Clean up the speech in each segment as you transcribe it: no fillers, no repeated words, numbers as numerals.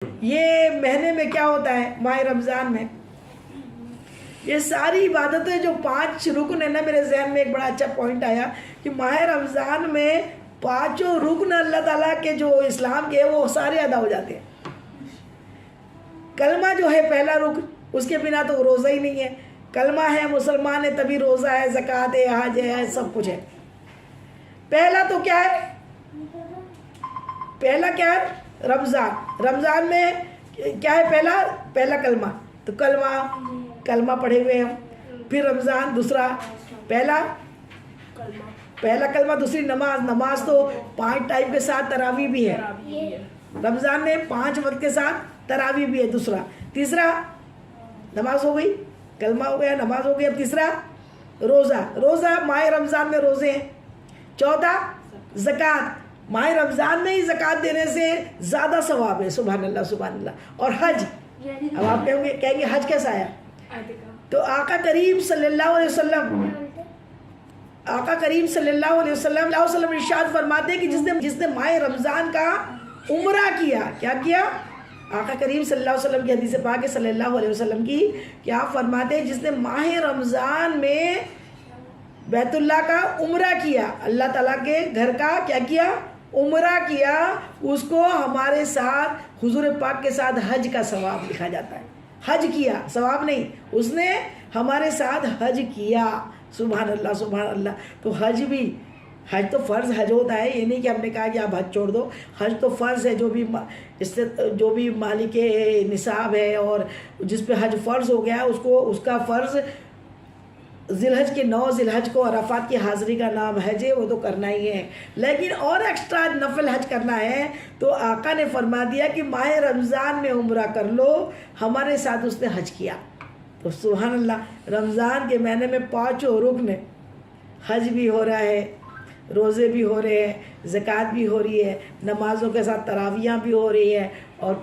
یہ مہینے میں کیا ہوتا ہے؟ ماہ رمضان میں یہ ساری عبادتیں جو 5 رکن ہیں نا، میرے ذہن میں ایک بڑا اچھا پوائنٹ آیا کہ ماہ رمضان میں 5 رکن اللہ تعالیٰ کے جو اسلام کے وہ سارے ادا ہو جاتے ہیں۔ کلمہ جو ہے پہلا رکن، اس کے بنا تو روزہ ہی نہیں ہے۔ کلمہ ہے، مسلمان ہے، تبھی روزہ ہے، زکوٰۃ ہے، حج ہے، سب کچھ ہے۔ پہلا تو کیا ہے؟ پہلا کیا ہے؟ رمضان۔ رمضان میں کیا ہے؟ پہلا کلمہ، تو کلمہ پڑھے ہوئے ہم۔ پھر رمضان دوسرا، پہلا کلمہ، دوسری نماز تو 5 ٹائم کے ساتھ تراویح بھی ہے رمضان میں، 5 وقت کے ساتھ تراویح بھی ہے دوسرا۔ تیسرا نماز ہو گئی، کلمہ ہو گیا، نماز ہو گئی۔ اب تیسرا روزہ ماہ رمضان میں روزے ہیں۔ چوتھا زکوٰۃ، ماہ رمضان میں ہی زکوٰۃ دینے سے زیادہ ثواب ہے۔ سبحان اللہ سبحان اللہ۔ اور حج، اب آپ کہیں گے حج کیسا آیا؟ تو آقا کریم صلی اللہ علیہ وسلم ارشاد فرماتے ہیں کہ جس نے ماہ رمضان کا عمرہ کیا، کیا کیا؟ آقا کریم صلی اللہ علیہ وسلم کی حدیث پاک صلی اللہ علیہ وسلم کی، کیا فرماتے ہیں؟ جس نے ماہ رمضان میں بیت اللہ کا عمرہ کیا، اللہ تعالیٰ کے گھر کا کیا کیا؟ عمرہ کیا، اس کو ہمارے ساتھ حضور پاک کے ساتھ حج کا ثواب لکھا جاتا ہے۔ حج کیا، ثواب نہیں، اس نے ہمارے ساتھ حج کیا۔ سبحان اللہ سبحان اللہ۔ تو حج تو فرض حج ہوتا ہے، یہ نہیں کہ ہم نے کہا کہ آپ حج چھوڑ دو۔ حج تو فرض ہے، جو بھی مالک نصاب ہے اور جس پہ حج فرض ہو گیا اس کا فرض ذی الحج کے 9 ذی الحج کو عرفات کی حاضری کا نام حج ہے، وہ تو کرنا ہی ہے۔ لیکن اور ایکسٹرا نفل حج کرنا ہے تو آقا نے فرما دیا کہ ماہ رمضان میں عمرہ کر لو، ہمارے ساتھ اس نے حج کیا۔ تو سبحان اللہ، رمضان کے مہینے میں 5 رکن، حج بھی ہو رہا ہے، روزے بھی ہو رہے ہیں، زکوٰۃ بھی ہو رہی ہے، نمازوں کے ساتھ تراویحاں بھی ہو رہی ہے، اور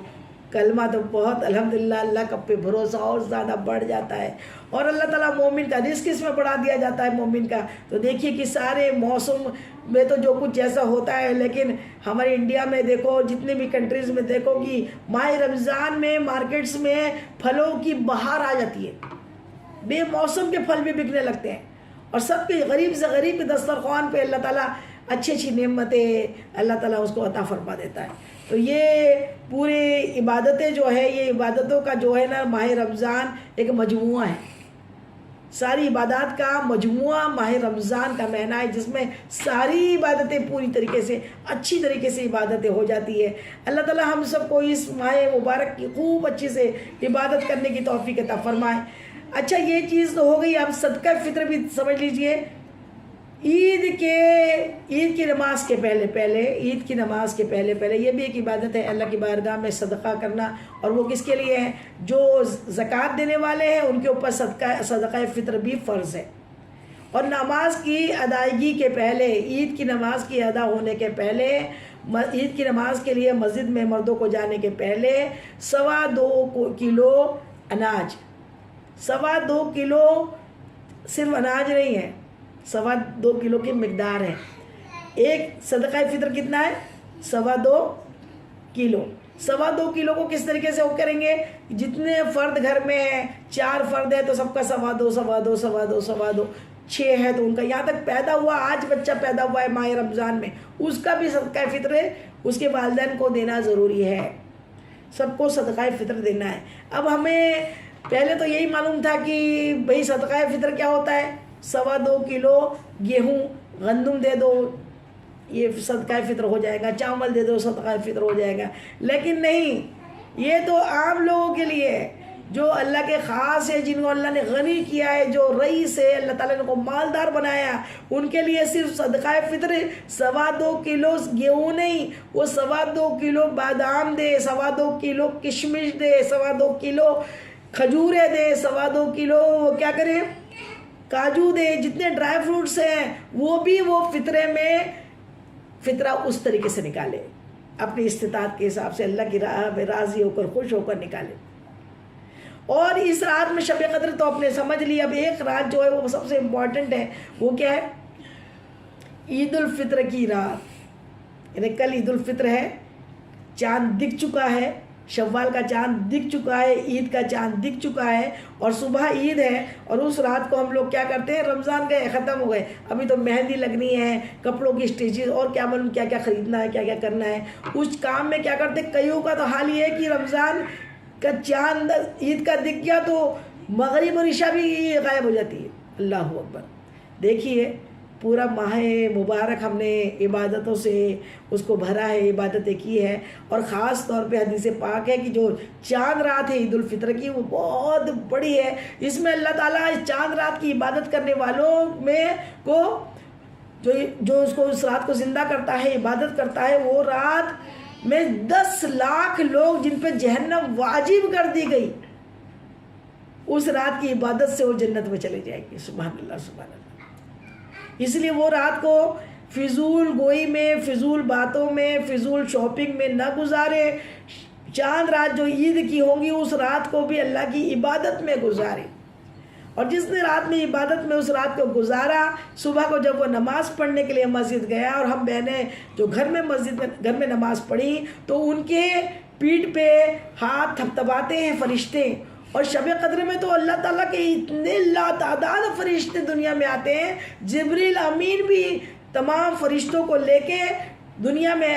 کلمہ تو بہت الحمدللہ اللہ کا پہ بھروسہ اور زیادہ بڑھ جاتا ہے، اور اللہ تعالیٰ مومن کا رزق اس میں بڑھا دیا جاتا ہے مومن کا۔ تو دیکھیے کہ سارے موسم میں تو جو کچھ جیسا ہوتا ہے، لیکن ہمارے انڈیا میں دیکھو، جتنے بھی کنٹریز میں دیکھو کہ ماہ رمضان میں مارکیٹس میں پھلوں کی بہار آ جاتی ہے، بے موسم کے پھل بھی بکنے لگتے ہیں، اور سب کے غریب سے غریب کے دسترخوان پہ اللہ تعالیٰ اچھی نعمتیں اللہ تعالیٰ اس کو عطا فرما دیتا ہے۔ تو یہ پورے عبادتیں جو ہے، یہ عبادتوں کا جو ہے نا ماہ رمضان ایک مجموعہ ہے، ساری عبادات کا مجموعہ ماہ رمضان کا مہینہ ہے، جس میں ساری عبادتیں پوری طریقے سے اچھی طریقے سے عبادتیں ہو جاتی ہے۔ اللہ تعالیٰ ہم سب کو اس ماہ مبارک کی خوب اچھے سے عبادت کرنے کی توفیق عطا فرمائے۔ اچھا، یہ چیز تو ہو گئی۔ اب صدقہ فطر بھی سمجھ لیجئے، عید کی نماز کے پہلے یہ بھی ایک عبادت ہے، اللہ کی بارگاہ میں صدقہ کرنا، اور وہ کس کے لیے ہے؟ جو زکوٰۃ دینے والے ہیں ان کے اوپر صدقہ فطر بھی فرض ہے۔ اور نماز کی ادائیگی کے پہلے، عید کی نماز کی ادا ہونے کے پہلے، عید کی نماز کے لیے مسجد میں مردوں کو جانے کے پہلے 2.25 کلو اناج، 2.25 کلو صرف اناج نہیں ہے، 2.25 کلو کی مقدار ہے۔ ایک صدقہ فطر کتنا ہے؟ 2.25 کلو۔ 2.25 کلو کو کس طریقے سے وہ کریں گے؟ جتنے فرد گھر میں ہیں، 4 فرد ہے تو سب کا 2.25 6 ہے تو ان کا، یہاں تک پیدا ہوا، آج بچہ پیدا ہوا ہے ماہ رمضان میں، اس کا بھی صدقہ فطر ہے، اس کے والدین کو دینا ضروری ہے، سب کو صدقہ فطر دینا ہے۔ اب ہمیں پہلے تو یہی معلوم تھا کہ بھئی صدقہ فطر کیا ہوتا ہے؟ 2.25 کلو گیہوں گندم دے دو، یہ صدقہ فطر ہو جائے گا، چاول دے دو صدقہ فطر ہو جائے گا۔ لیکن نہیں، یہ تو عام لوگوں کے لیے ہے، جو اللہ کے خاص ہے، جن کو اللہ نے غنی کیا ہے، جو رئیس ہے، اللہ تعالیٰ نے کو مالدار بنایا، ان کے لیے صرف صدقہ فطر 2.25 کلو گیہوں نہیں، وہ 2.25 کلو بادام دے، 2.25 کلو کشمش دے، 2.25 کلو کھجورے دے، 2.25 کلو کیا کرے؟ کاجو دے، جتنے ڈرائی فروٹس ہیں وہ فطرے میں فطرہ اس طریقے سے نکالے، اپنی استطاعت کے حساب سے اللہ کی راہ میں راضی ہو کر خوش ہو کر نکالے۔ اور اس رات میں شب قدر تو آپ نے سمجھ لی۔ اب ایک رات جو ہے وہ سب سے امپورٹنٹ ہے، وہ کیا ہے؟ عید الفطر کی رات، یعنی کل عید الفطر ہے، چاند دکھ چکا ہے، شوال کا چاند دکھ چکا ہے، عید کا چاند دکھ چکا ہے، اور صبح عید ہے، اور اس رات کو ہم لوگ کیا کرتے ہیں، رمضان گئے ختم ہو گئے، ابھی تو مہندی لگنی ہے، کپڑوں کی اسٹیچز اور کیا معلوم کیا کیا خریدنا ہے، کیا کیا کرنا ہے، اس کام میں کیا کرتے ہیں۔ کئیوں کا تو حال یہ ہے کہ رمضان کا چاند عید کا دکھ گیا تو مغرب اور عشاء بھی غائب ہو جاتی ہے۔ اللہ اکبر۔ دیکھیے پورا ماہ مبارک ہم نے عبادتوں سے اس کو بھرا ہے، عبادتیں کی ہے، اور خاص طور پہ حدیث پاک ہے کہ جو چاند رات ہے عید الفطر کی وہ بہت بڑی ہے۔ اس میں اللہ تعالیٰ اس چاند رات کی عبادت کرنے والوں میں کو جو اس کو اس رات کو زندہ کرتا ہے، عبادت کرتا ہے، وہ رات میں 10 لاکھ لوگ جن پہ جہنم واجب کر دی گئی، اس رات کی عبادت سے وہ جنت میں چلے جائیں گے۔ سبحان اللہ سبحان اللہ۔ اس لیے وہ رات کو فضول گوئی میں، فضول باتوں میں، فضول شاپنگ میں نہ گزارے۔ چاند رات جو عید کی ہوں گی اس رات کو بھی اللہ کی عبادت میں گزارے، اور جس نے رات میں عبادت میں اس رات کو گزارا، صبح کو جب وہ نماز پڑھنے کے لیے مسجد گیا، اور ہم بہنیں جو گھر میں نماز پڑھی تو ان کے پیٹھ پہ ہاتھ تھپتھپاتے ہیں فرشتے، اور شب قدر میں تو اللہ تعالیٰ کے اتنے لاتعداد فرشتے دنیا میں آتے ہیں، جبریل امین بھی تمام فرشتوں کو لے کے دنیا میں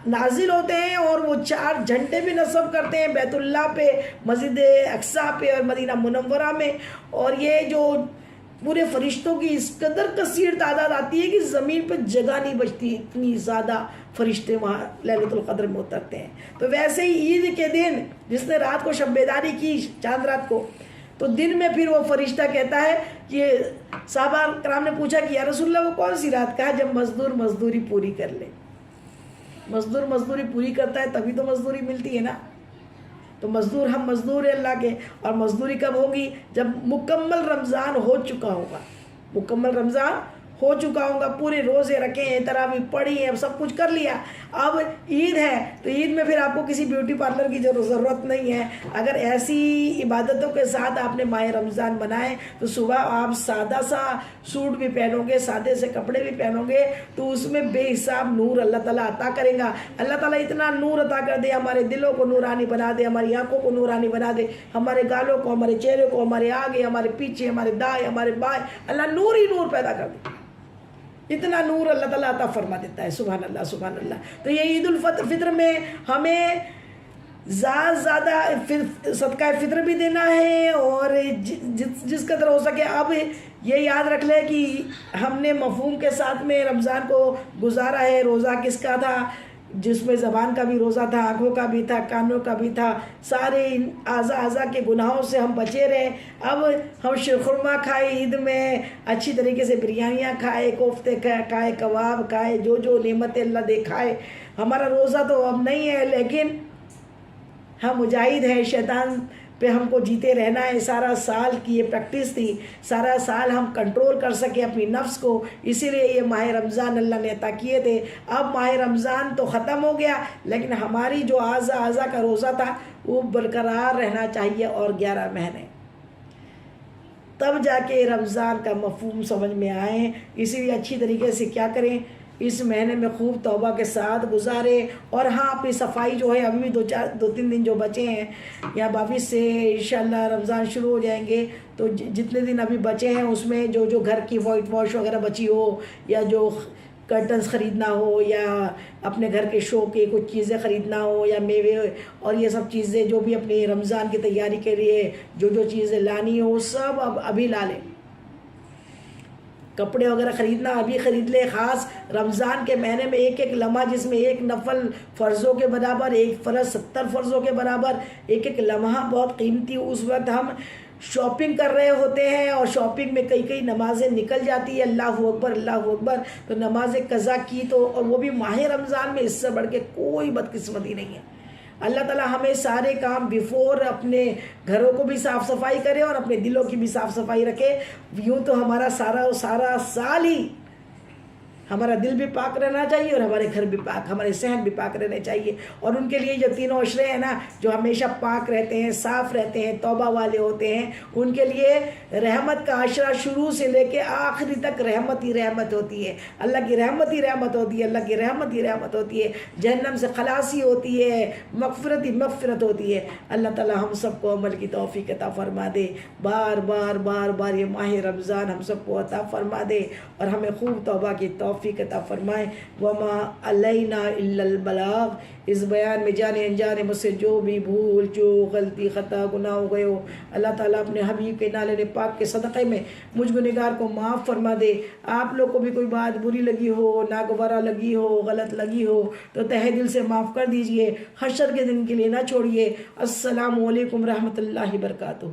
نازل ہوتے ہیں، اور وہ 4 جھنڈے بھی نصب کرتے ہیں بیت اللہ پہ، مسجد اقصیٰ پہ اور مدینہ منورہ میں، اور یہ جو پورے فرشتوں کی اس قدر کثیر تعداد آتی ہے کہ زمین پہ جگہ نہیں بچتی، اتنی زیادہ فرشتے وہاں لیلۃ القدر میں اترتے ہیں۔ تو ویسے ہی عید کے دن جس نے رات کو شب بیداری کی چاند رات کو، تو دن میں پھر وہ فرشتہ کہتا ہے کہ صحابہ کرام نے پوچھا کہ یا رسول اللہ وہ کون سی رات کا ہے جب مزدور مزدوری پوری کر لے۔ مزدور مزدوری پوری کرتا ہے تبھی تو مزدوری ملتی ہے نا۔ تو مزدور ہم مزدور ہیں اللہ کے، اور مزدوری کب ہوگی؟ جب مکمل رمضان ہو چکا ہوگا، مکمل رمضان ہو چکا ہوگا، پورے روزے رکھے ہیں، تراویح پڑھی ہے، سب کچھ کر لیا، اب عید ہے تو عید میں پھر آپ کو کسی بیوٹی پارلر کی ضرورت نہیں ہے۔ اگر ایسی عبادتوں کے ساتھ آپ نے ماہ رمضان بنائے تو صبح آپ سادہ سا سوٹ بھی پہنو گے، سادے سے کپڑے بھی پہنو گے، تو اس میں بے حساب نور اللہ تعالیٰ عطا کرے گا۔ اللہ تعالیٰ اتنا نور عطا کر دے، ہمارے دلوں کو نورانی بنا دے، ہماری آنکھوں کو نورانی بنا دے، ہمارے گالوں کو، ہمارے چہرے کو، ہمارے آگے، ہمارے پیچھے، ہمارے دائیں، ہمارے بائیں، اللہ نور ہی نور پیدا کر دے، اتنا نور اللہ تعالیٰ عطا فرما دیتا ہے۔ سبحان اللہ سبحان اللہ۔ تو یہ عید الفطر میں ہمیں زیادہ صدقہ فطر بھی دینا ہے، اور جس قدر ہو سکے اب یہ یاد رکھ لیں کہ ہم نے مفہوم کے ساتھ میں رمضان کو گزارا ہے۔ روزہ کس کا تھا؟ جس میں زبان کا بھی روزہ تھا، آنکھوں کا بھی تھا، کانوں کا بھی تھا، سارے اعضاء کے گناہوں سے ہم بچے رہے۔ اب ہم شیرخرما کھائے عید میں، اچھی طریقے سے بریانیاں کھائے، کوفتے کھائے، کباب کھائے، جو نعمتیں اللہ دے کھائے۔ ہمارا روزہ تو اب نہیں ہے، لیکن ہم مجاہد ہیں، شیطان پہ ہم کو جیتے رہنا ہے۔ سارا سال کی یہ پریکٹس تھی، سارا سال ہم کنٹرول کر سکے اپنی نفس کو، اسی لیے یہ ماہ رمضان اللہ نے عطا کیے تھے۔ اب ماہ رمضان تو ختم ہو گیا، لیکن ہماری جو اعضاء کا روزہ تھا وہ برقرار رہنا چاہیے، اور 11 مہینے، تب جا کے رمضان کا مفہوم سمجھ میں آئے۔ اسی لیے اچھی طریقے سے کیا کریں، اس مہینے میں خوب توبہ کے ساتھ گزارے، اور ہاں اپنی صفائی جو ہے ابھی بھی 2-3 دن جو بچے ہیں، یا 22 سے انشاءاللہ رمضان شروع ہو جائیں گے، تو جتنے دن ابھی بچے ہیں اس میں جو گھر کی وائٹ واش وغیرہ بچی ہو، یا جو کرٹنز خریدنا ہو، یا اپنے گھر کے شو کے کچھ چیزیں خریدنا ہو، یا میوے اور یہ سب چیزیں جو بھی اپنی رمضان کی تیاری کے لیے جو چیزیں لانی ہو، سب ابھی لا لیں۔ کپڑے وغیرہ خریدنا ابھی خرید لے۔ خاص رمضان کے مہینے میں ایک لمحہ، جس میں ایک نفل فرضوں کے برابر، ایک فرض 70 فرضوں کے برابر، ایک لمحہ بہت قیمتی۔ اس وقت ہم شاپنگ کر رہے ہوتے ہیں، اور شاپنگ میں کئی نمازیں نکل جاتی ہے، اللہ اکبر اللہ اکبر، تو نماز قضا کی تو، اور وہ بھی ماہ رمضان میں، اس سے بڑھ کے کوئی بدقسمتی نہیں ہے۔ اللہ تعالیٰ ہمیں سارے کام بیفور اپنے گھروں کو بھی صاف صفائی کرے، اور اپنے دلوں کی بھی صاف صفائی رکھے۔ یوں تو ہمارا سارا سال ہی ہمارا دل بھی پاک رہنا چاہیے اور ہمارے گھر بھی پاک، ہمارے صحن بھی پاک رہنے چاہیے. اور ان کے لیے جو تینوں عشرے ہیں نا، جو ہمیشہ پاک رہتے ہیں، صاف رہتے ہیں، توبہ والے ہوتے ہیں، ان کے لیے رحمت کا عشرہ شروع سے لے کے آخری تک رحمت ہی رحمت ہوتی ہے. اللہ کی رحمت ہی رحمت ہوتی ہے، اللہ کی رحمت ہی رحمت ہوتی ہے. جہنم سے خلاصی ہوتی ہے، مغفرت ہی مغفرت ہوتی ہے. اللہ تعالی ہم سب کو عمل کی توفیق عطا فرما دے. بار بار بار بار یہ ماہ رمضان ہم سب کو عطا فرما دے اور ہمیں خوب توبہ کی توفیق عطا فرمائے. وما علینا الا البلاغ. اس بیان میں جانے انجانے مجھ سے جو بھی بھول چوک غلطی خطا گناہ ہو گئے ہو، اللہ تعالیٰ اپنے حبیب کے نالے پاک کے صدقے میں مجھ گنہگار کو معاف فرما دے. آپ لوگ کو بھی کوئی بات بری لگی ہو، ناگوارہ لگی ہو، غلط لگی ہو تو تہہ دل سے معاف کر دیجئے. حشر کے دن کے لیے نہ چھوڑیے. السلام علیکم رحمۃ اللہ وبرکاتہ.